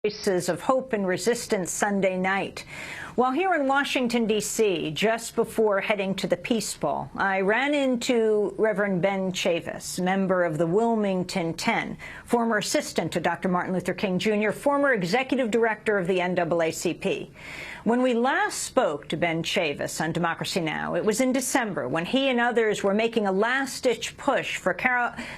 Voices of Hope and Resistance Sunday night. While here in Washington, D.C., just before heading to the Peace Ball, I ran into Reverend Ben Chavis, member of the Wilmington Ten, former assistant to Dr. Martin Luther King Jr., former executive director of the NAACP. When we last spoke to Ben Chavis on Democracy Now!, it was in December when he and others were making a last-ditch push for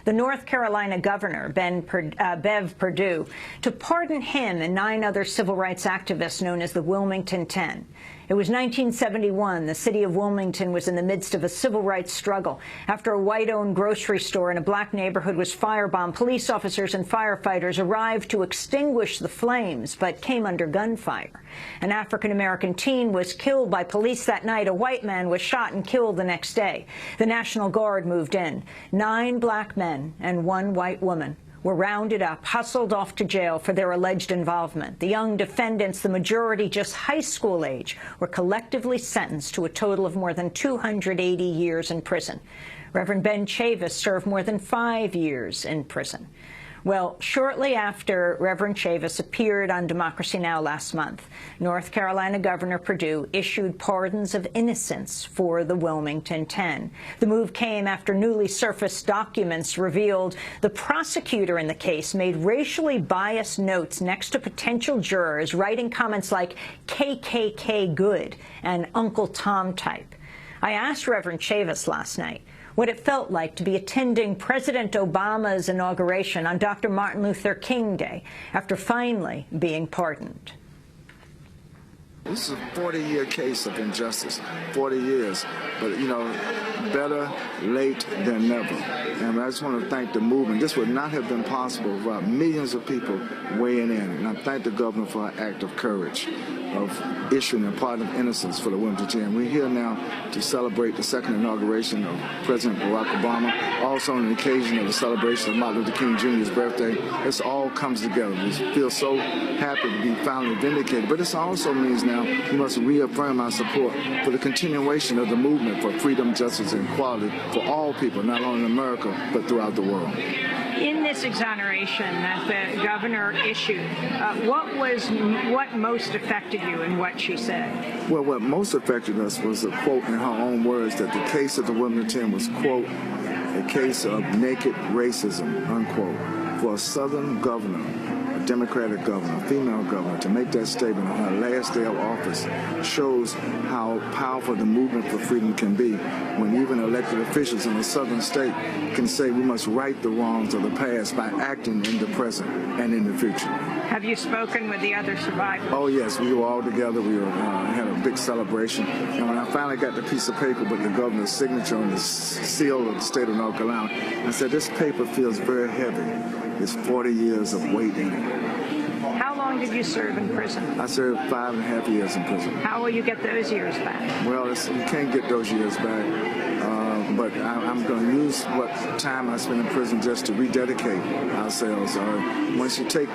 the North Carolina Governor, Bev Perdue, to pardon him and 9 other civil rights activists known as the Wilmington Ten. It was 1971. The city of Wilmington was in the midst of a civil rights struggle. After a white-owned grocery store in a black neighborhood was firebombed, police officers and firefighters arrived to extinguish the flames, but came under gunfire. An African-American teen was killed by police that night. A white man was shot and killed the next day. The National Guard moved in. 9 black men and 1 white woman were rounded up, hustled off to jail for their alleged involvement. The young defendants, the majority just high school age, were collectively sentenced to a total of more than 280 years in prison. Reverend Ben Chavis served more than 5 years in prison. Well, shortly after Reverend Chavis appeared on Democracy Now! Last month, North Carolina Governor Perdue issued pardons of innocence for the Wilmington Ten. The move came after newly surfaced documents revealed the prosecutor in the case made racially biased notes next to potential jurors, writing comments like KKK good and Uncle Tom type. I asked Reverend Chavis last night what it felt like to be attending President Obama's inauguration on Dr. Martin Luther King Day after finally being pardoned. This is a 40-year case of injustice, 40 years, but, you know, better late than never. And I just want to thank the movement. This would not have been possible without millions of people weighing in. And I thank the governor for her act of courage of issuing a pardon of innocence for the Wilmington Ten. We're here now to celebrate the second inauguration of President Barack Obama, also on the occasion of the celebration of Martin Luther King Jr.'s birthday. This all comes together. We feel so happy to be finally vindicated. But this also means now we must reaffirm our support for the continuation of the movement for freedom, justice, and equality for all people, not only in America, but throughout the world. In this exoneration that the governor issued, what most affected you in what she said? Well, what most affected us was a quote in her own words that the case of the Wilmington Ten was, quote, a case of naked racism, unquote. For a Southern governor, a Democratic governor, a female governor, to make that statement on her last day of office shows how powerful the movement for freedom can be when even elected officials in a southern state can say we must right the wrongs of the past by acting in the present and in the future. Have you spoken with the other survivors? Oh, yes. We were all together. We had a big celebration. And when I finally got the piece of paper with the governor's signature on the seal of the state of North Carolina, I said, this paper feels very heavy. It's 40 years of weight in it. How long did you serve in prison? I served 5.5 years in prison. How will you get those years back? Well, you can't get those years back. But I'm going to use what time I spent in prison just to rededicate ourselves. Once you take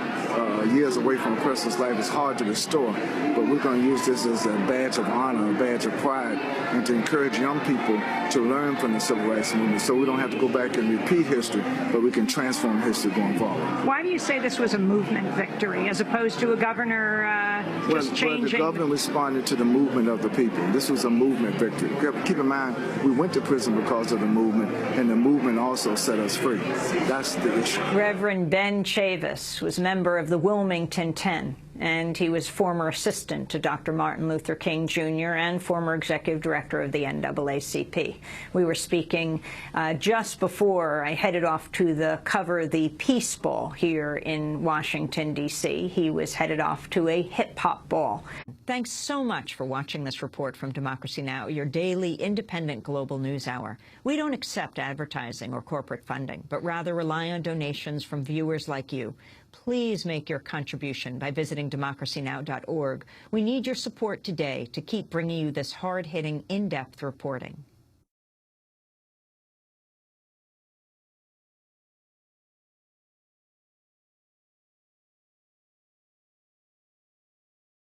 years away from a person's life, it's hard to restore. But we're going to use this as a badge of honor, a badge of pride, and to encourage young people to learn from the civil rights movement so we don't have to go back and repeat history, but we can transform history going forward. Why do you say this was a movement victory as opposed to a governor just changing? Well, the governor responded to the movement of the people. This was a movement victory. Keep in mind, we went to prison because of the movement, and the movement also set us free. That's the issue. Reverend Ben Chavis was member of the Wilmington Ten, and he was former assistant to Dr. Martin Luther King Jr. and former executive director of the NAACP. We were speaking just before I headed off to cover the Peace Ball here in Washington, D.C. He was headed off to a hip-hop ball. Thanks so much for watching this report from Democracy Now!, your daily independent global news hour. We don't accept advertising or corporate funding, but rather rely on donations from viewers like you. Please make your contribution by visiting democracynow.org. We need your support today to keep bringing you this hard-hitting, in-depth reporting.